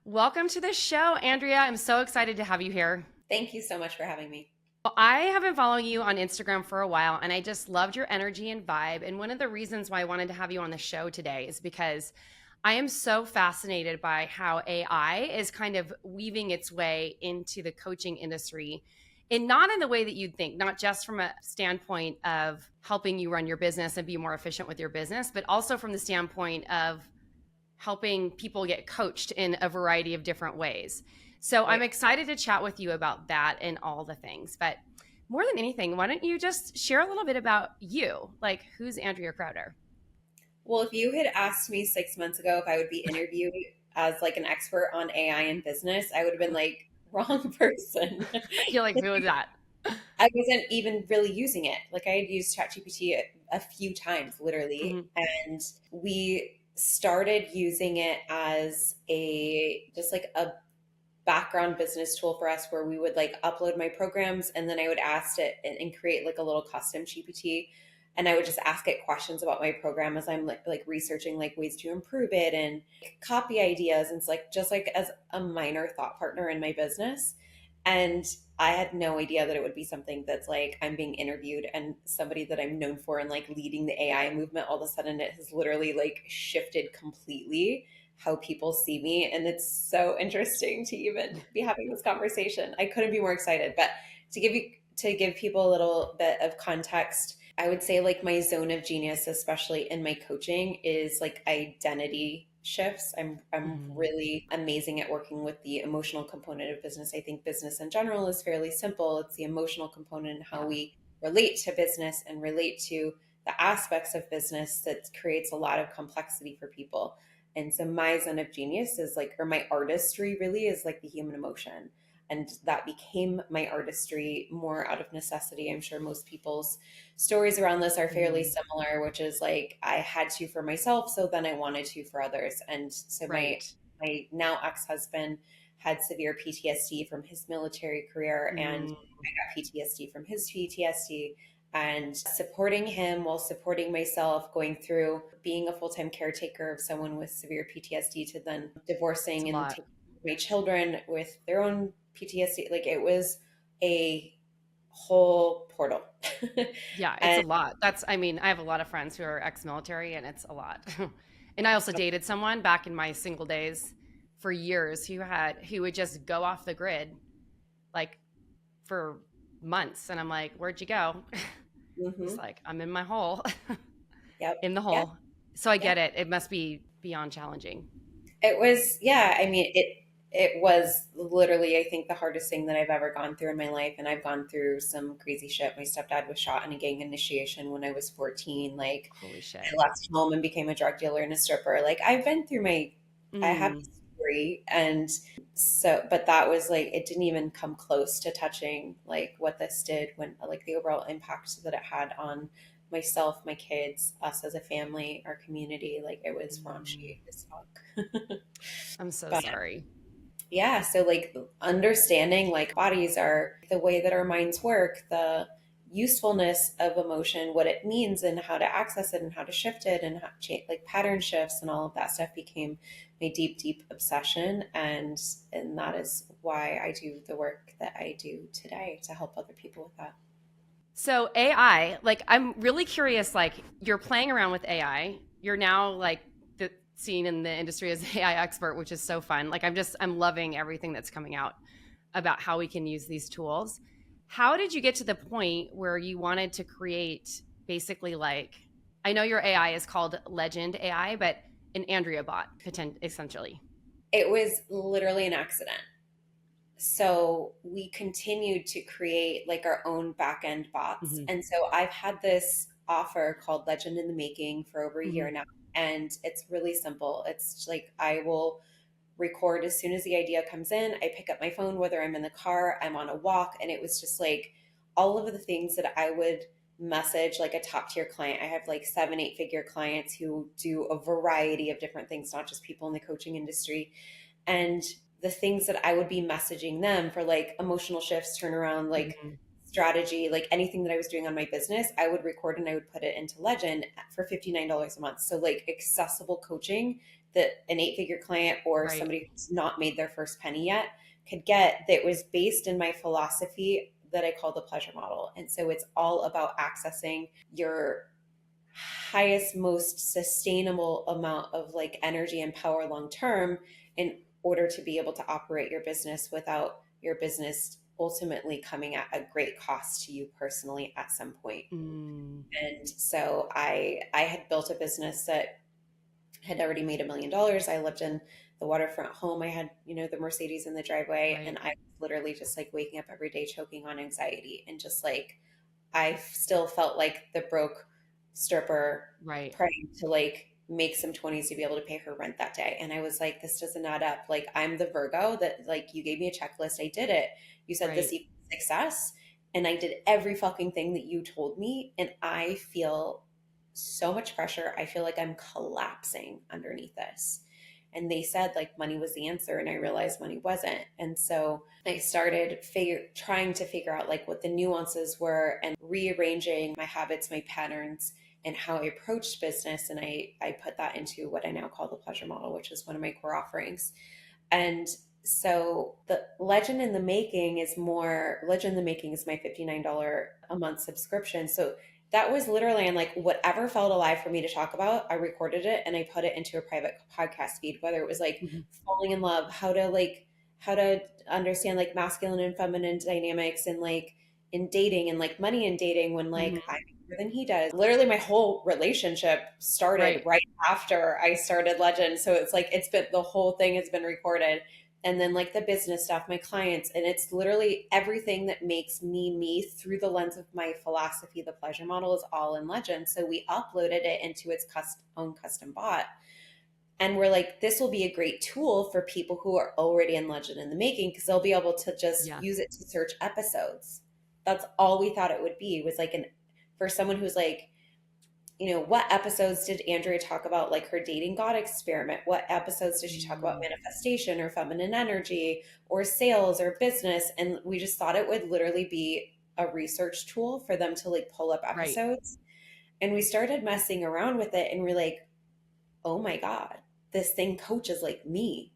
Welcome to the show, Andrea. I'm so excited to have you here. Thank you so much for having me. Well, I have been following you on Instagram for a while, and I just loved your energy and vibe. And one of the reasons why I wanted to have you on the show today is because I am so fascinated by how AI is kind of weaving its way into the coaching industry. And not in the way that you'd think, not just from a standpoint of helping you run your business and be more efficient with your business, but also from the standpoint of helping people get coached in a variety of different ways. So I'm Right. excited to chat with you about that and all the things. But more than anything, why don't you just share a little bit about you? Like, who's Andrea Crowder? Well, if you had asked me 6 months ago if I would be interviewed as like an expert on AI in business, I would have been like, wrong person. You're like, who is that? I wasn't even really using it. Like I had used ChatGPT a few times, literally, Mm-hmm. and we started using it as a just like a background business tool for us where we would like upload my programs and then I would ask it and create like a little custom GPT, and I would just ask it questions about my program as I'm like researching like ways to improve it and copy ideas, and it's like just like as a minor thought partner in my business. And I had no idea that it would be something that's like I'm being interviewed and somebody that I'm known for and like leading the AI movement. All of a sudden it has literally like shifted completely how people see me. And it's so interesting to even be having this conversation. I couldn't be more excited. But to give people a little bit of context, I would say like my zone of genius, especially in my coaching, is like identity shifts. I'm Mm-hmm. really amazing at working with the emotional component of business. I think business in general is fairly simple. It's the emotional component and how Yeah. we relate to business and relate to the aspects of business that creates a lot of complexity for people. And so my zone of genius is like, or my artistry really is like the human emotion. And that became my artistry more out of necessity. I'm sure most people's stories around this are fairly Mm-hmm. similar, which is like I had to for myself, so then I wanted to for others. And so my Right. my now ex-husband had severe PTSD from his military career, and Mm. I got PTSD from his PTSD. And supporting him while supporting myself, going through being a full-time caretaker of someone with severe PTSD, to then It's a divorcing and lot. taking my children with their own PTSD. Like it was a whole portal. Yeah, it's a And lot. I mean, I have a lot of friends who are ex-military and it's a lot. And I also dated someone back in my single days for years who would just go off the grid like for months. And I'm like, where'd you go? He's mhm. like, I'm in my hole, Yep. in the Yeah. hole. So I Yeah. get it. It must be beyond challenging. It was, yeah, I mean, it was literally, I think, the hardest thing that I've ever gone through in my life. And I've gone through some crazy shit. My stepdad was shot in a gang initiation when I was 14. Like, Holy I shit. left home and became a drug dealer and a stripper. Like, I have Mm, a story. And so, but that was like, it didn't even come close to touching like what this did, when like the overall impact that it had on myself, my kids, us as a family, our community. Like, it was mm. raunchy as fuck. I'm so But sorry. yeah, so like understanding like bodies are the way that our minds work, the usefulness of emotion, what it means and how to access it and how to shift it and how like pattern shifts and all of that stuff became my deep, deep obsession. And that is why I do the work that I do today, to help other people with that. So AI, like I'm really curious, like you're playing around with AI. You're now like seen in the industry as AI expert, which is so fun. Like I'm loving everything that's coming out about how we can use these tools. How did you get to the point where you wanted to create basically like I know your AI is called Legend AI, but an Andrea bot, essentially. It was literally an accident. So we continued to create like our own back end bots. Hmm. And so I've had this offer called Legend in the Making for over a Hmm. year now. And it's really simple. It's like I will record as soon as the idea comes in. I pick up my phone, whether I'm in the car, I'm on a walk. And it was just like all of the things that I would message like a top tier client. I have like 7, 8 figure clients who do a variety of different things, not just people in the coaching industry. And the things that I would be messaging them for like emotional shifts, turnaround, like Hmm. strategy, like anything that I was doing on my business, I would record and I would put it into Legend for $59 a month. So like accessible coaching that an 8-figure client or Right. somebody who's not made their first penny yet could get, that was based in my philosophy that I call the pleasure model. And so it's all about accessing your highest, most sustainable amount of like energy and power long term in order to be able to operate your business without your business ultimately coming at a great cost to you personally at some point. Mm, And so I had built a business that had already made $1 million. I lived in the waterfront home. I had, the Mercedes in the driveway, and right. I was literally just like waking up every day choking on anxiety and just like I still felt like the broke stripper Right. trying to like make some 20s to be able to pay her rent that day. And I was like, this doesn't add up. Like, I'm the Virgo that like you gave me a checklist. I did it. You said this Right. equals success. And I did every fucking thing that you told me. And I feel so much pressure. I feel like I'm collapsing underneath this. And they said like money was the answer. And I realized money wasn't. And so I started trying to figure out like what the nuances were and rearranging my habits, my patterns, and how I approached business. And I put that into what I now call the pleasure model, which is one of my core offerings. And so the Legend in the Making is my $59 a month subscription. So that was literally, and like whatever felt alive for me to talk about, I recorded it and I put it into a private podcast feed, whether it was like Mhm. falling in love, how to understand like masculine and feminine dynamics and like in dating and like money in dating when like I Mhm. make more than he does. Literally my whole relationship started Right. right after I started Legend. So it's like it's been the whole thing has been recorded. And then like the business stuff, my clients, and it's literally everything that makes me me through the lens of my philosophy. The pleasure model is all in Legend. So we uploaded it into its own custom bot. And we're like, this will be a great tool for people who are already in Legend in the Making because they'll be able to just Yeah. use it to search episodes. That's all we thought it would be, was like for someone who's like, what episodes did Andrea talk about like her dating God experiment? What episodes did she talk about Mm, manifestation or feminine energy or sales or business? And we just thought it would literally be a research tool for them to like pull up right. episodes. And we started messing around with it and we're like, oh my God, this thing coaches like me.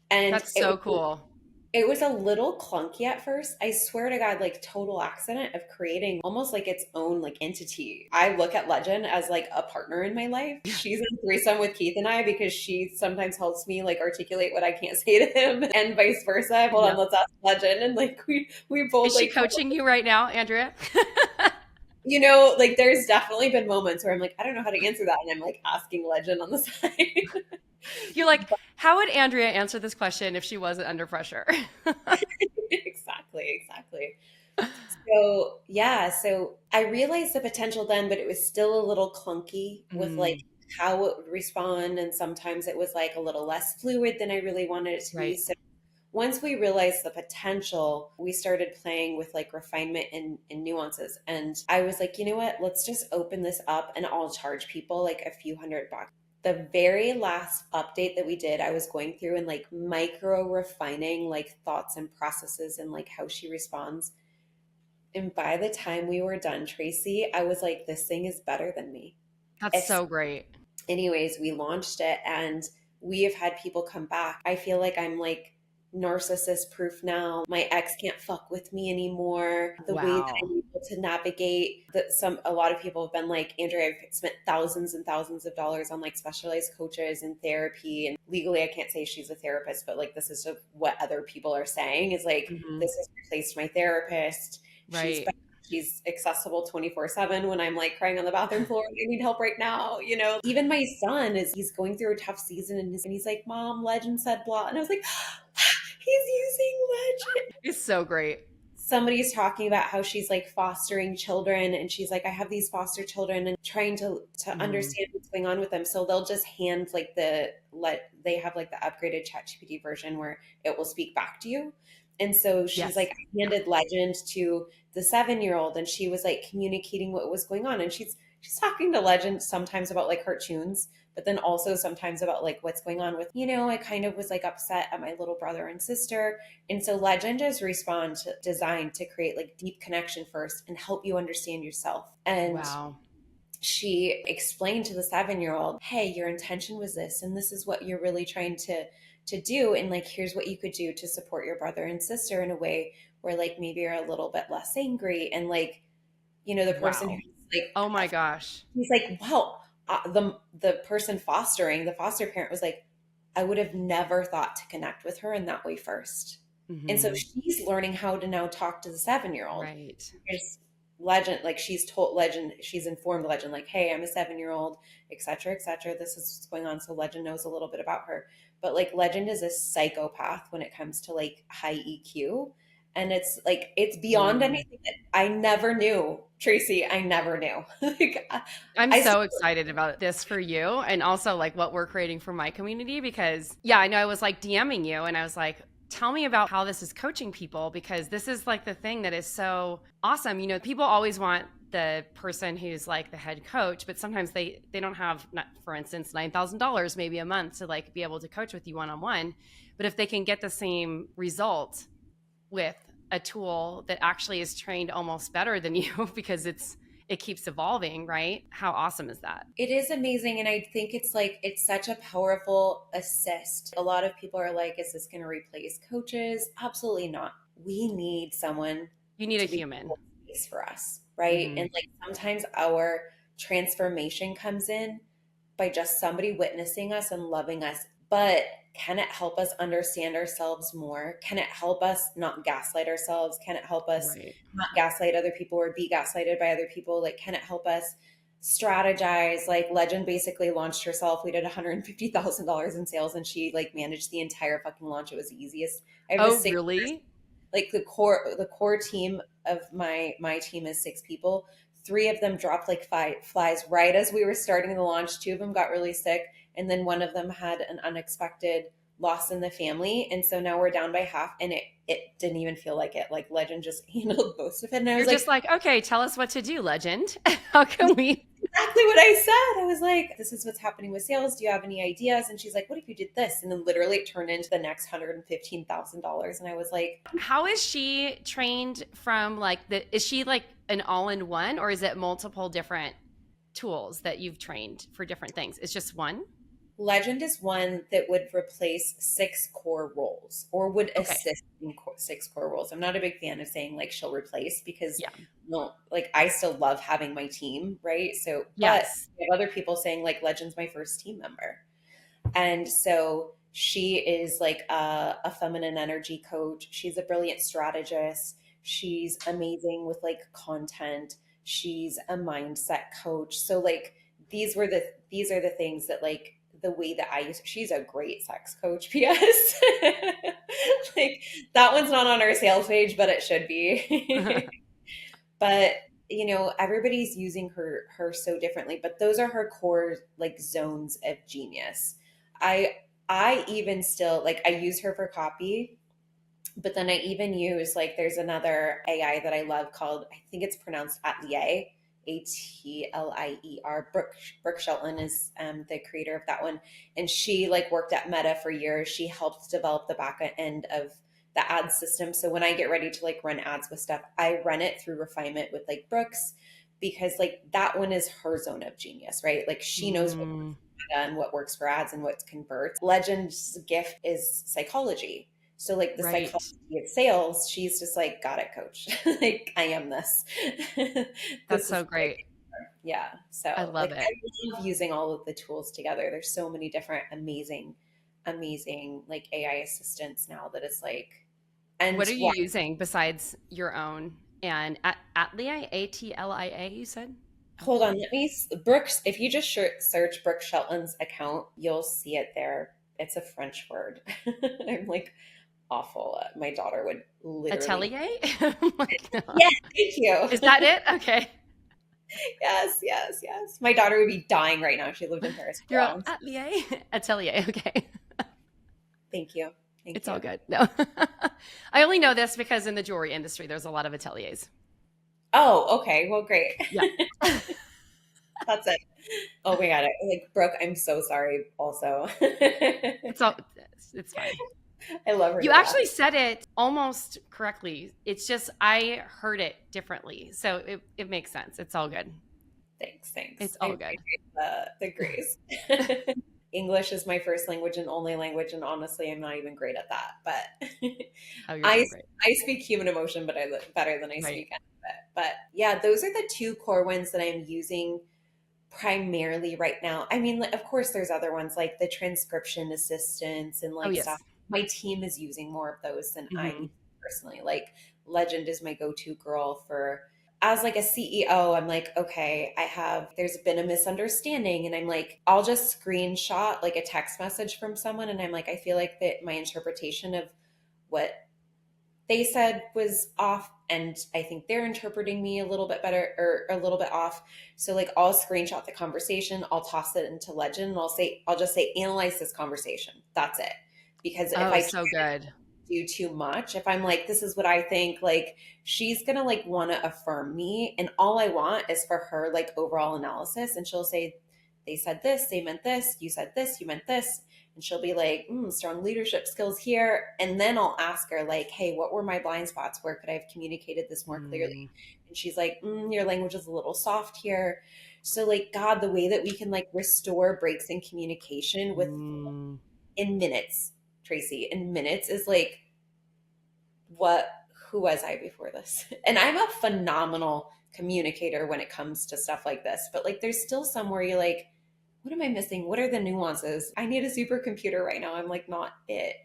And That's so cool. it was a little clunky at first. I swear to God, like total accident of creating almost like its own like entity. I look at Legend as like a partner in my life. Yeah. She's in threesome with Keith and I because she sometimes helps me like articulate what I can't say to him and vice versa. Hold on, Yep. let's ask Legend. And like we both Is she like come coaching you right now, Andrea? like there's definitely been moments where I'm like, I don't know how to answer that. And I'm like asking Legend on the side. You're like, how would Andrea answer this question if she wasn't under pressure? Exactly. So yeah, so I realized the potential then, but it was still a little clunky with like Mm, how it would respond. And sometimes it was like a little less fluid than I really wanted it to be. right. So once we realized the potential, we started playing with like refinement and nuances. And I was like, you know what? Let's just open this up and I'll charge people like a few $100. The very last update that we did, I was going through and like micro refining like thoughts and processes and like how she responds. And by the time we were done, Tracy, I was like, this thing is better than me. That's It's, so great. anyways, we launched it and we have had people come back. I feel like I'm like narcissist proof now. My ex can't fuck with me anymore. The way that Wow. I'm able to navigate that, a lot of people have been like, Andrea, I've spent thousands and thousands of dollars on like specialized coaches and therapy. And legally I can't say she's a therapist, but like this is just what other people are saying is like, Hmm. this has replaced my therapist. She's Right. she's accessible 24/7 when I'm like crying on the bathroom floor. I need help right now. Even my son he's going through a tough season and he's like, Mom, Legend said blah. And I was like, he's using Legend. It's so great. Somebody's talking about how she's like fostering children and she's like, I have these foster children and trying to Mm, understand what's going on with them. So they'll just hand like they have like the upgraded ChatGPT version where it will speak back to you. And so she's yes. like, I handed Legend to the 7-year-old and she was like communicating what was going on. And she's talking to Legend sometimes about like her tunes, but then also sometimes about like what's going on with, I kind of was like upset at my little brother and sister. And so Legend is designed to create like deep connection first and help you understand yourself. And Wow. she explained to the 7-year-old, hey, your intention was this, and this is what you're really trying to do. And like, here's what you could do to support your brother and sister in a way where like maybe you're a little bit less angry. And like, the person Wow. who's like, Oh my gosh. he's like, wow, the person fostering, the foster parent was like, I would have never thought to connect with her in that way first. And so Hmm. she's learning how to now talk to the 7-year-old. Right. There's Legend, like she's told Legend, she's informed Legend, like, hey, I'm a 7-year-old, et cetera, et cetera. This is what's going on. So Legend knows a little bit about her. But like Legend is a psychopath when it comes to like high EQ. And it's like it's beyond Mm. anything that I never knew, Tracy. I never knew. Like I'm I so excited about this for you and also like what we're creating for my community because yeah, I know I was like DMing you and I was like, tell me about how this is coaching people because this is like the thing that is so awesome. People always want the person who's like the head coach, but sometimes they don't have, for instance, $9,000 maybe a month to like be able to coach with you one-on-one. But if they can get the same result with a tool that actually is trained almost better than you because it keeps evolving, right? How awesome is that? It is amazing. And I think it's like, it's such a powerful assist. A lot of people are like, is this going to replace coaches? Absolutely not. We need someone You need a to be human. space for us, right? Hmm. And like sometimes our transformation comes in by just somebody witnessing us and loving us. But can it help us understand ourselves more? Can it help us not gaslight ourselves? Can it help us Right. not gaslight other people or be gaslighted by other people? Like, can it help us strategize? Like, Legend basically launched herself. We did $150,000 in sales, and she like managed the entire fucking launch. It was the easiest. I have a Oh, six really? like the core team of my team is 6 people. 3 of them dropped like flies right as we were starting the launch. 2 of them got really sick, and then one of them had an unexpected loss in the family, and so now we're down by half. And it didn't even feel like it. Like Legend just handled most of it, and I You're was just like, like, okay, tell us what to do, Legend. How can we? exactly what I said. I was like, this is what's happening with sales. Do you have any ideas? And she's like, what if you did this? And then literally it turned into the next $115,000. And I was like, How is she trained from is she like an all in one or is it multiple different tools that you've trained for different things? It's just one? Legend is one that would replace 6 core roles or would Okay. assist in 6 core roles. I'm not a big fan of saying like she'll replace because Yeah. no, like I still love having my team, right? So, but Yes. we have other people saying like Legend's my first team member. And so she is like a feminine energy coach. She's a brilliant strategist. She's amazing with like content. She's a mindset coach. So like these are the things that like the way that I use. She's a great sex coach. P.S. Like that one's not on our sales page, but it should be. But everybody's using her so differently, but those are her core like zones of genius. I i even still like I use her for copy, but then I even use like there's another AI that I love called, I think it's pronounced Atelier, Atlier. Brooke Shelton is the creator of that one, and she like worked at Meta for years. She helped develop the back end of the ad system. So when I get ready to like run ads with stuff, I run it through refinement with like Brooks, because like that one is her zone of genius, right? Like she knows what Mm, and what works for ads and what converts. Legend's gift is psychology. So like the right. psychology of sales, she's just like, got it, coach. Like I am this. That's This is so great. yeah. I So love like it. I love using all of the tools together. There's so many different amazing like AI assistants now that it's like, and What are you what using besides your own and Atlia, Atlia, you said? hold on, let me Brooks, if you just search Brooke Shelton's account, you'll see it there. It's a French word. I'm like awful. My daughter would literally. Atelier? I'm like, no. Yes, thank you. Is that it? Okay. Yes. My daughter would be dying right now if she lived in Paris for You're long. Atelier? Atelier. Okay. Thank you. Thank It's all you. good. No. I only know this because in the jewelry industry, there's a lot of ateliers. Oh, okay. Well, great. Yeah. That's it. Oh my God. Like, Brooke, I'm so sorry also. It's all, it's fine. I love her You to death. actually said it almost correctly. It's just I heard it differently. So it makes sense. It's all good. Thanks. It's I all good. appreciate the grace. English is my first language and only language, and honestly, I'm not even great at that. But Oh, you're I doing great. I speak human emotion, but I look better than I Right. speak any of it. But yeah, those are the two core ones that I'm using primarily right now. I mean, like, of course, there's other ones like the transcription assistants and Oh, like stuff. yes. My team is using more of those than I'm Hmm. using personally. Like Legend is my go-to girl for as like a CEO. I'm like, okay, there's been a misunderstanding, and I'm like, I'll just screenshot like a text message from someone, and I'm like, I feel like that my interpretation of what they said was off, and I think they're interpreting me a little bit better or a little bit off. So like I'll screenshot the conversation, I'll toss it into Legend, and I'll just say analyze this conversation. That's it. Because if Oh, I so good. do too much, if I'm like this is what I think, like she's going to like want to affirm me, and all I want is for her like overall analysis, and she'll say they said this, they meant this, you said this, you meant this, and she'll be like, strong leadership skills here. And then I'll ask her, like, hey, what were my blind spots? Where could I have communicated this more Mm, clearly? And she's like, your language is a little soft here. So, like, God, the way that we can like restore breaks in communication with mm, in minutes, Tracy, in minutes is like, what, who was I before this? And I'm a phenomenal communicator when it comes to stuff like this. But like, there's still somewhere you're like, what am I missing? What are the nuances? I need a supercomputer right now. I'm like, not it.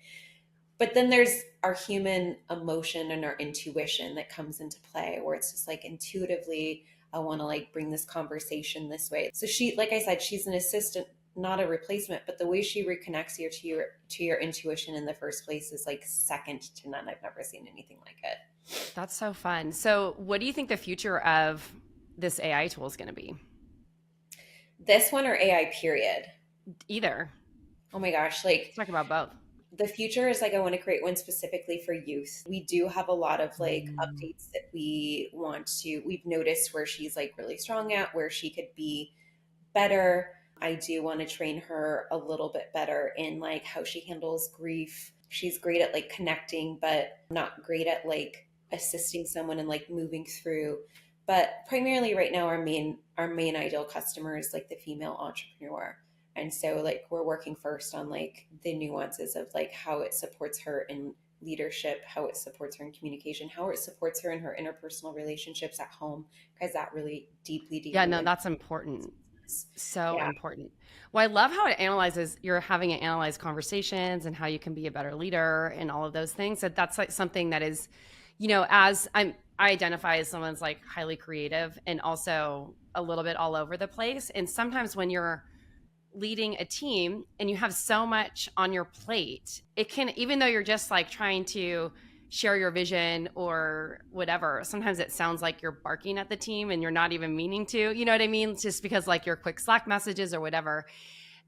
But then there's our human emotion and our intuition that comes into play where it's just like intuitively, I want to like bring this conversation this way. So she, like I said, she's an assistant, not a replacement, but the way she reconnects you to your intuition in the first place is like second to none. I've never seen anything like it. that's so fun. So, what do you think the future of this AI tool is going to be? This one or AI period? Either. Oh my gosh, Let's like talk about both. the future is like I want to create one specifically for youth. We do have a lot of like Mm, updates that we've noticed where she's like really strong at, where she could be better. I do want to train her a little bit better in like how she handles grief. She's great at like connecting, but not great at like assisting someone and like moving through. But primarily right now our main ideal customer is like the female entrepreneur. And so like we're working first on like the nuances of like how it supports her in leadership, how it supports her in communication, how it supports her in her interpersonal relationships at home, because that really deeply, yeah, deeply no, impacts. that's important. So Yeah. important. Well, I love how it analyzes, you're having it analyze conversations and how you can be a better leader and all of those things. That that's like something that is, as I identify as someone's like highly creative and also a little bit all over the place. And sometimes when you're leading a team and you have so much on your plate, it can, even though you're just like trying to share your vision or whatever, sometimes it sounds like you're barking at the team and you're not even meaning to, you know what I mean? Just because like your quick Slack messages or whatever.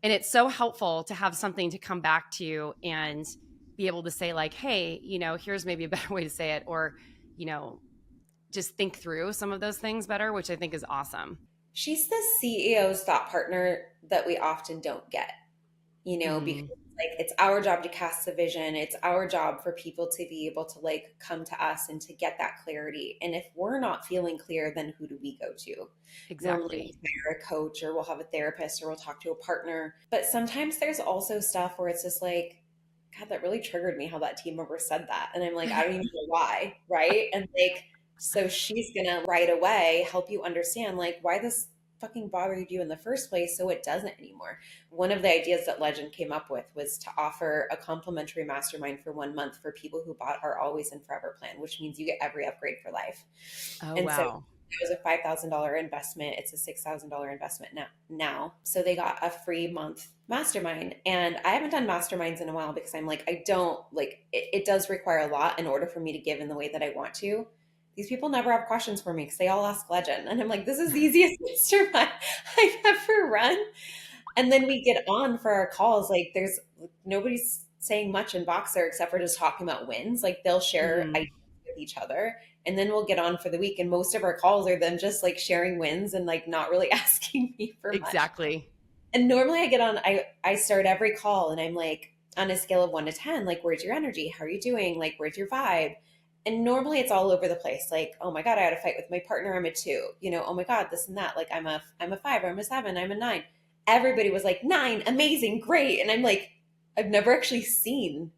And it's so helpful to have something to come back to and be able to say, like, hey, here's maybe a better way to say it, or, you know, just think through some of those things better, which I think is awesome. She's the CEO's thought partner that we often don't get, because Mm, like it's our job to cast the vision. It's our job for people to be able to like come to us and to get that clarity. And if we're not feeling clear, then who do we go to? Normally we exactly. hire a coach or we'll have a therapist or we'll talk to a partner. But sometimes there's also stuff where it's just like, God, that really triggered me how that team member said that. And I'm like, I don't even know why. Right. And like, so she's going to right away help you understand like why this fucking bothered you in the first place so it doesn't anymore. One of the ideas that Legend came up with was to offer a complimentary mastermind for 1 month for people who bought our Always and Forever plan, which means you get every upgrade for life. Oh, And so wow. it was a $5,000 investment. It's a $6,000 investment now. So they got a free month mastermind. And I haven't done masterminds in a while because I'm like, I don't like it does require a lot in order for me to give in the way that I want to. These people never have questions for me because they all ask Legend. And I'm like, this is the easiest mastermind I've ever run. And then we get on for our calls. Like there's nobody's saying much in Boxer except for just talking about wins. Like they'll share Hmm. ideas with each other, and then we'll get on for the week. And most of our calls are them just like sharing wins and like not really asking me for much. Exactly. And normally I get on, I start every call and I'm like, on a scale of 1 to 10, like, where's your energy? How are you doing? Like, where's your vibe? And normally it's all over the place. Like, oh my God, I had a fight with my partner. I'm a two. Oh my God, this and that. Like I'm a five, or I'm a seven, I'm a nine. Everybody was like, nine, amazing, great. And I'm like, I've never actually seen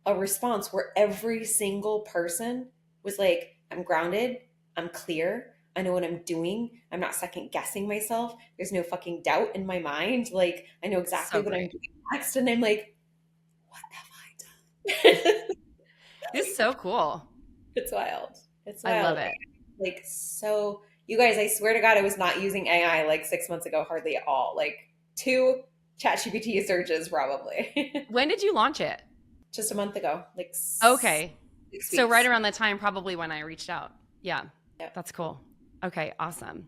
a response where every single person was like, I'm grounded, I'm clear, I know what I'm doing, I'm not second guessing myself, there's no fucking doubt in my mind. Like, I know exactly So what I'm great. doing next. And I'm like, what have I done? It's so cool. It's wild. It's I love wild. it. Like, so, you guys, I swear to God, I was not using AI like 6 months ago, hardly at all. Like, two ChatGPT searches probably. When did you launch it? Just a month ago, like Okay. So right weeks. around the time probably when I reached out. Yeah. Yep. That's cool. Okay, awesome.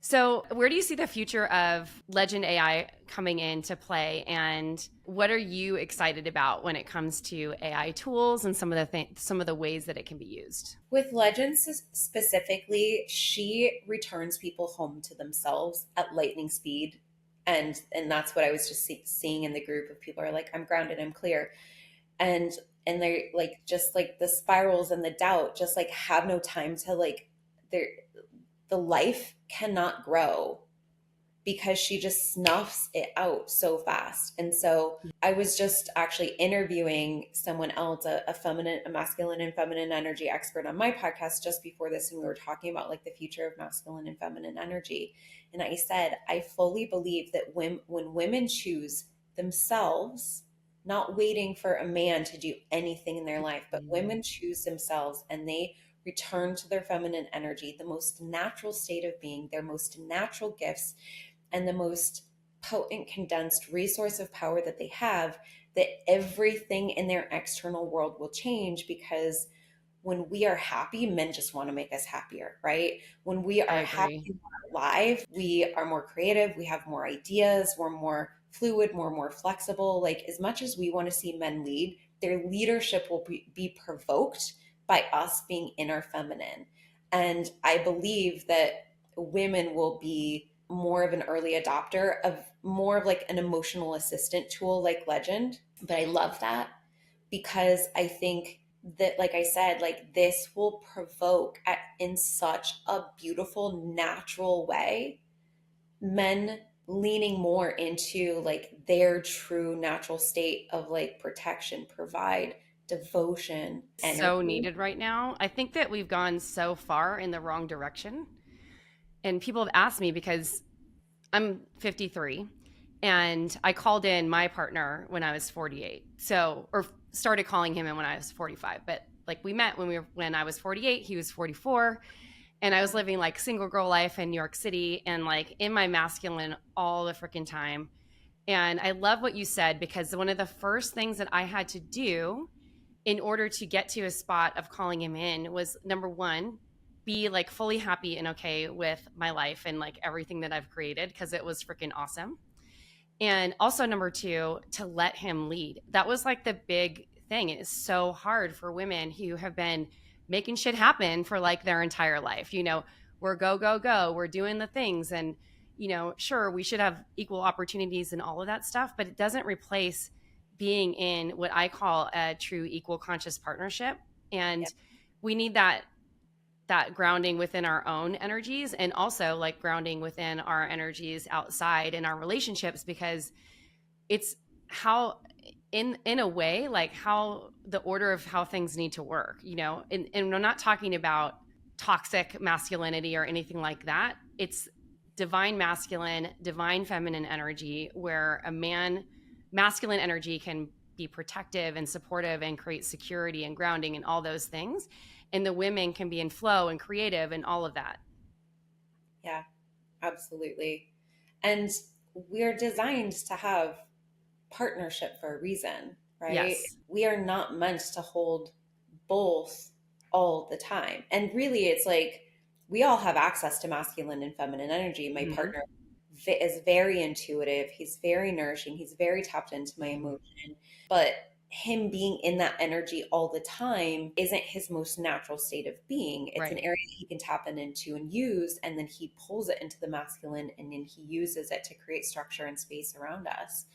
So, where do you see the future of Legend AI coming into play, and what are you excited about when it comes to AI tools and some of the ways that it can be used? With Legends specifically, she returns people home to themselves at lightning speed. And that's what I was just seeing in the group of people are like, I'm grounded, I'm clear. And they're like, just like the spirals and the doubt just like have no time to like, they're the life cannot grow because she just snuffs it out so fast. And so I was just actually interviewing someone else, a masculine and feminine energy expert on my podcast just before this. And we were talking about like the future of masculine and feminine energy. And I said, I fully believe that when women choose themselves, not waiting for a man to do anything in their life, but Mm, women choose themselves and they return to their feminine energy, the most natural state of being, their most natural gifts, and the most potent condensed resource of power that they have, that everything in their external world will change. Because when we are happy, men just want to make us happier, right? When we I are happy agree. and alive, we are more creative, we have more ideas, we're more fluid, more flexible. Like, as much as we want to see men lead, their leadership will be provoked by us being inner feminine. And I believe that women will be more of an early adopter of more of like an emotional assistant tool like Legend. But I love that because I think that, like I said, like this will provoke in such a beautiful natural way men leaning more into like their true natural state of like protection, provide, devotion, So energy. needed right now. I think that we've gone so far in the wrong direction. And people have asked me because I'm 53 and I called in my partner when I was 48. So, or started calling him in when I was 45. But like we met when I was 48, he was 44, and I was living like single girl life in New York City and like in my masculine all the freaking time. And I love what you said because one of the first things that I had to do in order to get to a spot of calling him in was number one, be like fully happy and okay with my life and like everything that I've created because it was freaking awesome. And also number two, to let him lead. That was like the big thing. It is so hard for women who have been making shit happen for like their entire life. We're go, go, go. We're doing the things. And, sure, we should have equal opportunities and all of that stuff, but it doesn't replace being in what I call a true equal conscious partnership. Yeah. And we need that grounding within our own energies and also like grounding within our energies outside in our relationships because it's how in a way like how the order of how things need to work, and we're not talking about toxic masculinity or anything like that. It's divine masculine, divine feminine energy where a man masculine energy can be protective and supportive and create security and grounding and all those things, and the women can be in flow and creative and all of that. Yeah, absolutely. And we're designed to have partnership for a reason, right? Yes. We are not meant to hold both all the time. And really, it's like we all have access to masculine and feminine energy. My Mhm. partner is very intuitive, he's very nourishing, he's very tapped into my Mhm. emotion. But him being in that energy all the time isn't his most natural state of being. It's an Right. area he can tap into and use, and then he pulls it into the masculine and then he uses it to create structure and space around us.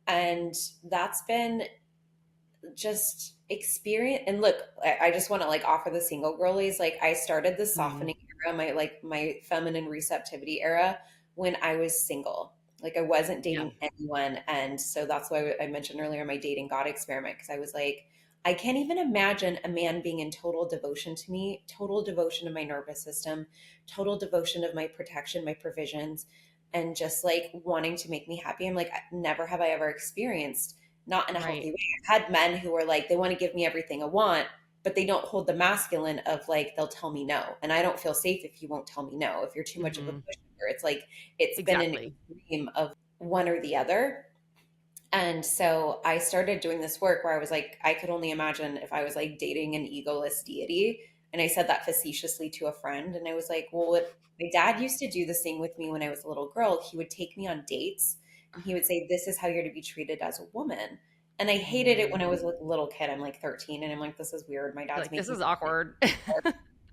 And that's been just experience. And look, I just want to like offer the single girlies, like I started the Mm, softening era, my feminine receptivity era, when I was single. Like I wasn't yeah, dating anyone. And so that's why I mentioned earlier my dating God experiment, because I was like, I can't even imagine a man being in total devotion to me, total devotion to my nervous system, total devotion of my protection, my provisions, and just like wanting to make me happy. I'm like, never have I ever experienced, not in a right. healthy way. I've had men who are like, they want to give me everything I want, but they don't hold the masculine of like, they'll tell me no. And I don't feel safe if you won't tell me no, if you're too much of a Hmm. pushover. It's like, it's been an Exactly. extreme of one or the other. And so I started doing this work where I was like, I could only imagine if I was like dating an egoless deity. And I said that facetiously to a friend. And I was like, well, what my dad used to do the same with me when I was a little girl. He would take me on dates and he would say, this is how you're to be treated as a woman. And I hated it when I Mm. was a little kid. I'm like 13 and I'm like, this is weird. My You're dad's like, this making is awkward.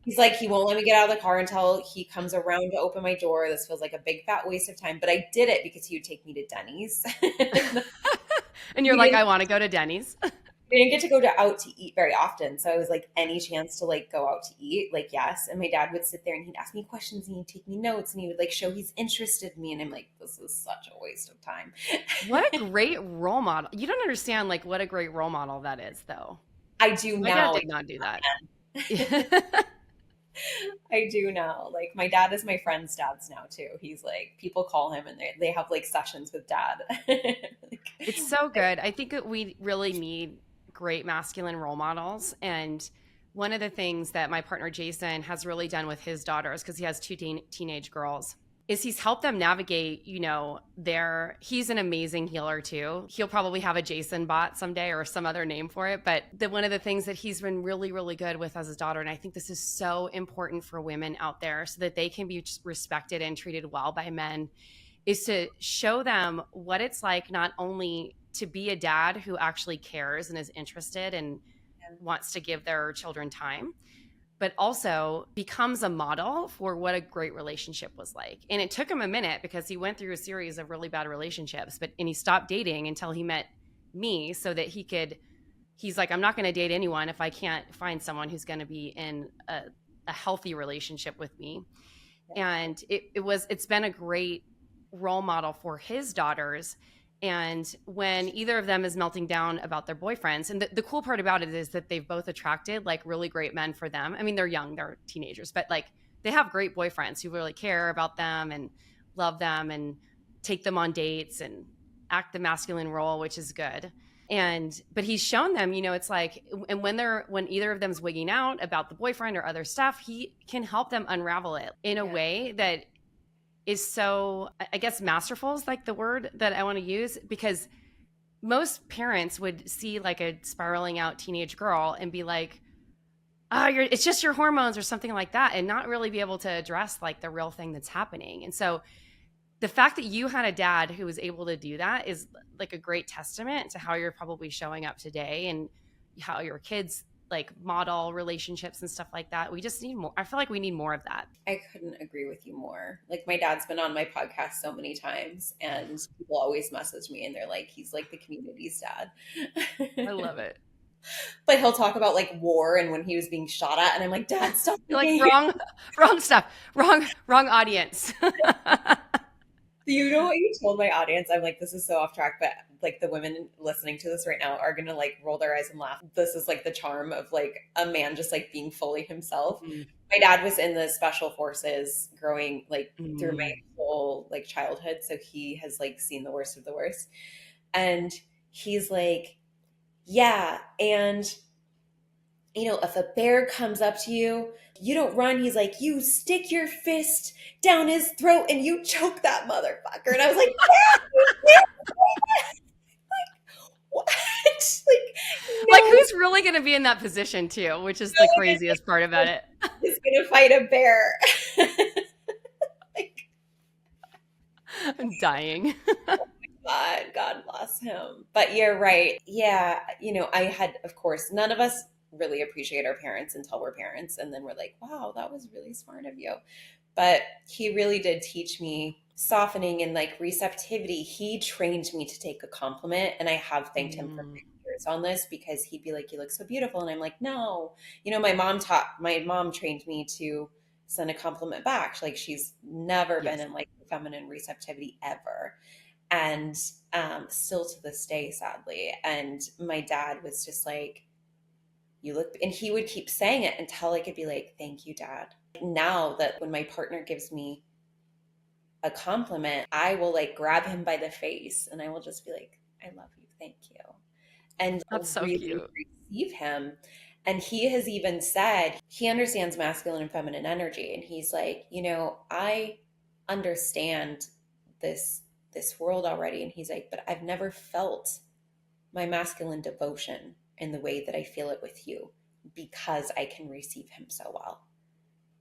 He's like, he won't let me get out of the car until he comes around to open my door. This feels like a big fat waste of time. But I did it because he would take me to Denny's. And you're we like, didn't I want to go to Denny's. we didn't get to go to out to eat very often. So I was like, any chance to like go out to eat, like yes. And my dad would sit there and he'd ask me questions and he'd take me notes and he would like show he's interested in me. And I'm like, this is such a waste of time. What a great role model. You don't understand like what a great role model that is though. I do My dad now. did not do that. I do now. Like my dad is my friend's dad's now too. He's like, people call him and they have like sessions with dad. Like, It's so good. I think that we really need great masculine role models. And one of the things that my partner Jason has really done with his daughters, because he has two teenage girls, is he's helped them navigate, he's an amazing healer too. He'll probably have a Jason bot someday or some other name for it. But one of the things that he's been really, really good with as his daughter, and I think this is so important for women out there so that they can be respected and treated well by men, is to show them what it's like not only to be a dad who actually cares and is interested and wants to give their children time, but also becomes a model for what a great relationship was like. And it took him a minute because he went through a series of really bad relationships, and he stopped dating until he met me so that he's like, I'm not going to date anyone if I can't find someone who's going to be in a healthy relationship with me. And it's been a great role model for his daughters. And when either of them is melting down about their boyfriends, and the cool part about it is that they've both attracted like really great men for them. I mean, they're young, they're teenagers, but like they have great boyfriends who really care about them and love them and take them on dates and act the masculine role, which is good. And but he's shown them, it's like, and when either of them's wigging out about the boyfriend or other stuff, he can help them unravel it in a yeah, way that is so, I guess, masterful is like the word that I want to use, because most parents would see like a spiraling out teenage girl and be like, oh, it's just your hormones or something like that, and not really be able to address like the real thing that's happening. And so the fact that you had a dad who was able to do that is like a great testament to how you're probably showing up today and how your kids like model relationships and stuff like that. We just need more. I feel like we need more of that. I couldn't agree with you more. Like my dad's been on my podcast so many times and people always message me and they're like, he's like the community's I dad. love it. But he'll talk about like war and when he was being shot at and I'm like, Dad, stop You're like, thinking here. wrong stuff, wrong audience. You know what you told my audience? I'm like, this is so off track, but like the women listening to this right now are gonna like roll their eyes and laugh. This is like the charm of like a man just like being fully himself. Mm, My dad was in the special forces growing like through my mm, whole like childhood. So he has like seen the worst of the worst. And he's like, yeah, and if a bear comes up to you, you don't run. He's like, you stick your fist down his throat and you choke that motherfucker. And I was like, what? Like, like, no, who's really going to be in that position too? Which is the no craziest part about it. is gonna fight a bear. Like, I'm dying. God bless him. But you're right. Yeah, I had, of course, none of us really appreciate our parents until we're parents, and then we're like, wow, that was really smart of you. But he really did teach me softening and like receptivity. He trained me to take a compliment, and I have thanked him for Mm, many years on this because he'd be like, you look so beautiful. And I'm like, no, my mom trained me to send a compliment back. Like she's never been Yes. in like feminine receptivity ever. And still to this day, sadly. And my dad was just like, you look, and he would keep saying it until I could be like, thank you, dad. Now that when my partner gives me a compliment, I will like grab him by the face and I will just be like, I love you, thank you. And That's so really cute. receive him. And he has even said he understands masculine and feminine energy. And he's like, I understand this world already. And he's like, but I've never felt my masculine devotion in the way that I feel it with you because I can receive him so well.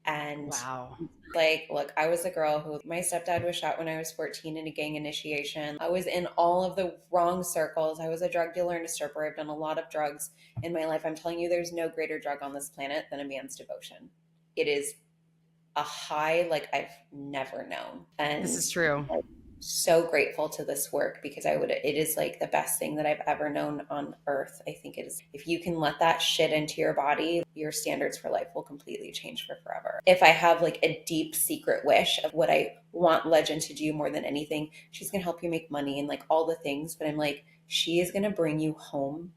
And Wow. like, look, I was a girl who my stepdad was shot when I was 14 in a gang initiation. I was in all of the wrong circles. I was a drug dealer and a stripper. I've done a lot of drugs in my life. I'm telling you, there's no greater drug on this planet than a man's devotion. It is a high like I've never known. This And is true. I'm so grateful to this work because it is like the best thing that I've ever known on earth. I think it is. If you can let that shit into your body, your standards for life will completely change for forever. If I have like a deep secret wish of what I want Legend to do more than anything, she's going to help you make money and like all the things. But I'm like, she is going to bring you home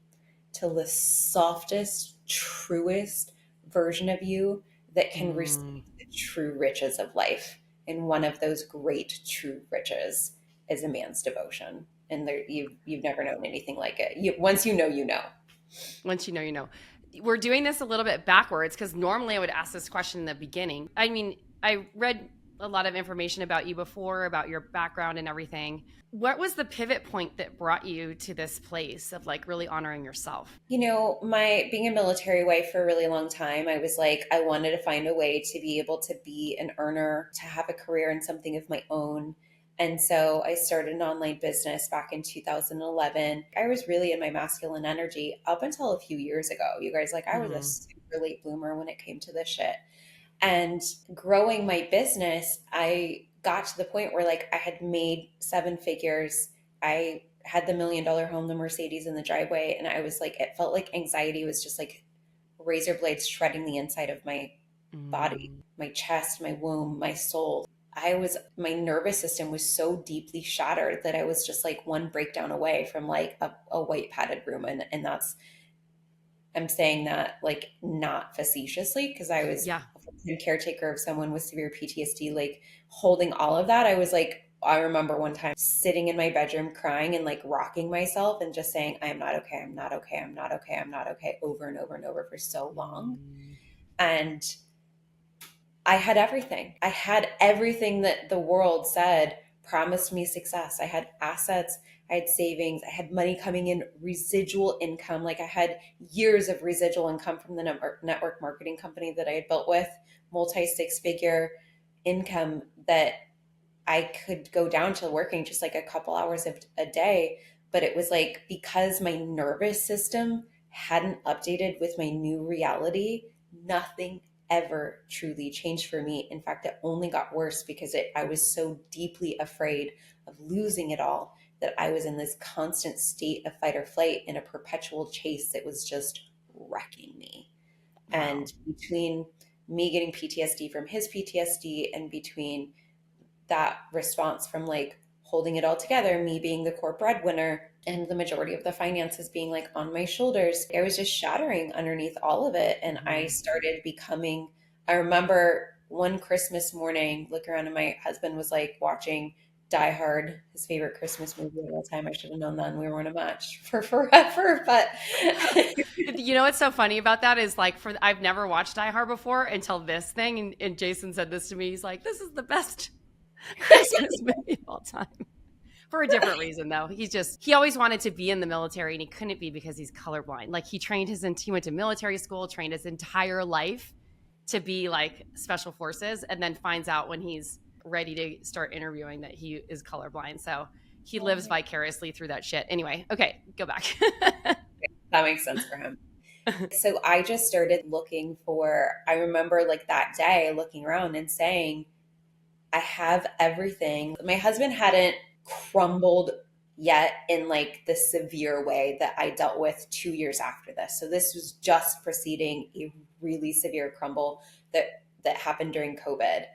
to the softest, truest version of you that can Mm. receive the true riches of life. And one of those great true riches is a man's devotion. And you've never known anything like it. Once you know, you know. Once you know, you know. We're doing this a little bit backwards because normally I would ask this question in the beginning. I mean, I read a lot of information about you before, about your background and everything. What was the pivot point that brought you to this place of like really honoring yourself? My being a military wife for a really long time, I was like, I wanted to find a way to be able to be an earner, to have a career in something of my own. And so I started an online business back in 2011. I was really in my masculine energy up until a few years ago. You guys, like, I was a Mm-hmm. super late bloomer when it came to this shit. And growing my business, I got to the point where like I had made seven figures. I had the $1 million home, the Mercedes in the driveway. And I was like, it felt like anxiety was just like razor blades shredding the inside of my body, Mm. my chest, my womb, my soul. My nervous system was so deeply shattered that I was just like one breakdown away from like a white padded room. And I'm saying that like not facetiously because I was Yeah. a full-time caretaker of someone with severe PTSD, like holding all of that. I was like, I remember one time sitting in my bedroom crying and like rocking myself and just saying, I'm not okay, I'm not okay, I'm not okay, I'm not okay, over and over and over for so long. Mm. And I had everything. I had everything that the world said promised me success. I had assets, I had savings, I had money coming in, residual income. Like I had years of residual income from the network marketing company that I had built with, multi six figure income that I could go down to working just like a couple hours a day. But it was like because my nervous system hadn't updated with my new reality, nothing ever truly changed for me. In fact, it only got worse because I was so deeply afraid of losing it all that I was in this constant state of fight or flight in a perpetual chase that was just wrecking me. Wow. And between me getting PTSD from his PTSD and between that response from like holding it all together, me being the core breadwinner and the majority of the finances being like on my shoulders, I was just shattering underneath all of it. And I Mm-hmm. started becoming, I remember one Christmas morning, look around and my husband was like watching Die Hard, his favorite Christmas movie of all time. I should have known that, and we weren't a match for forever. But You know what's so funny about that is like I've never watched Die Hard before until this thing, and Jason said this to me. He's like, "This is the best Christmas movie of all time." For a different reason, though. He always wanted to be in the military, and he couldn't be because he's colorblind. Like he went to military school, trained his entire life to be like special forces, and then finds out when he's ready to start interviewing that he is colorblind. So he lives vicariously through that shit. Anyway, okay, go back. that makes sense for him. So I just started looking for, I remember like that day looking around and saying, I have everything. My husband hadn't crumbled yet in like the severe way that I dealt with 2 years after this. So this was just preceding a really severe crumble that happened during COVID.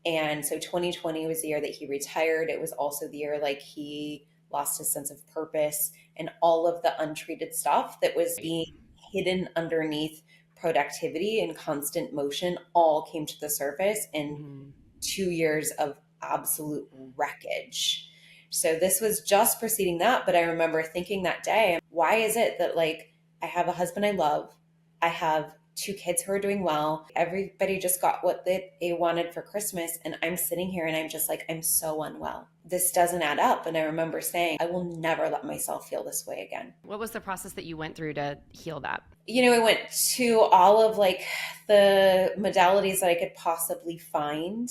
And so 2020 was the year that he retired. It was also the year like he lost his sense of purpose, and all of the untreated stuff that was Right. being hidden underneath productivity and constant motion all came to the surface in Mhm. 2 years of absolute wreckage. So this was just preceding that. But I remember thinking that day, why is it that like I have a husband I love, I have two kids who are doing well, everybody just got what they wanted for Christmas, and I'm sitting here and I'm just like, I'm so unwell. This doesn't add up. And I remember saying, I will never let myself feel this way again. What was the process that you went through to heal that? I went to all of like the modalities that I could possibly find,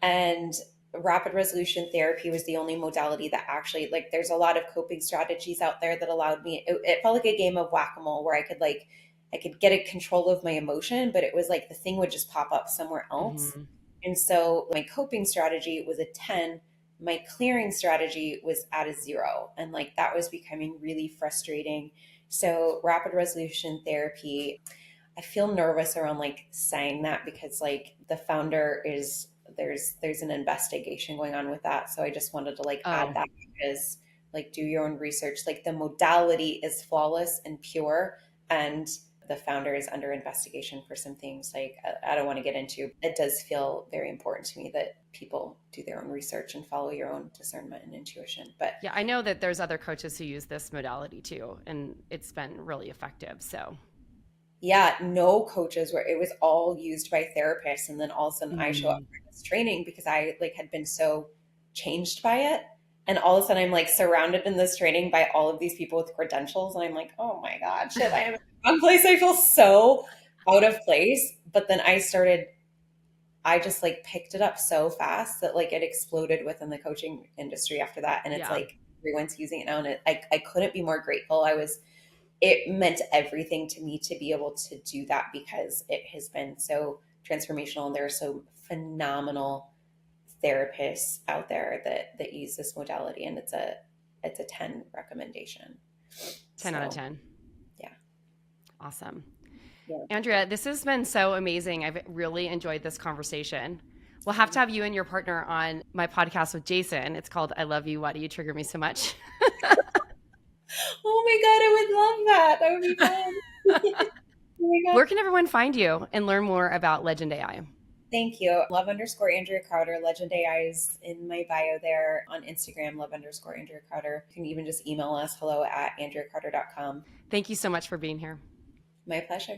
and rapid resolution therapy was the only modality that actually, like, there's a lot of coping strategies out there that allowed me, it felt like a game of whack-a-mole where I could get a control of my emotion, but it was like the thing would just pop up somewhere else. Mhm. And so my coping strategy was a 10, my clearing strategy was at a 0, and like that was becoming really frustrating. So rapid resolution therapy, I feel nervous around like saying that because like the founder is, there's an investigation going on with that. So I just wanted to like add Oh, that, because like do your own research. Like the modality is flawless and pure, and the founder is under investigation for some things like I don't want to get into. It does feel very important to me that people do their own research and follow your own discernment and intuition. But yeah, I know that there's other coaches who use this modality too, and it's been really effective. So, yeah, no coaches, where it was all used by therapists. And then all of a sudden I show up mm, for this training because I like had been so changed by it. And all of a sudden I'm like surrounded in this training by all of these people with credentials. And I'm like, oh my God, shit, I am in the wrong place. I feel so out of place. But then I just like picked it up so fast that like it exploded within the coaching industry after that. And it's yeah. like everyone's using it now. And I couldn't be more grateful. It meant everything to me to be able to do that, because it has been so transformational. And there are so phenomenal therapists out there that use this modality, and it's a 10 recommendation. 10 out of So 10. yeah. Awesome. Yeah. Andrea, this has been so amazing. I've really enjoyed this conversation. We'll have to have you and your partner on my podcast with Jason. It's called I Love You. Why Do You Trigger Me So Much? Oh my God, I would love that. That would be fun. Oh my God. Where can everyone find you and learn more about Legend AI? Thank you. Love_Andrea Crowder. Legend AI is in my bio there on Instagram, love_Andrea Crowder. You can even just email us hello@andreacrowder.com. Thank you so much for being here. My pleasure.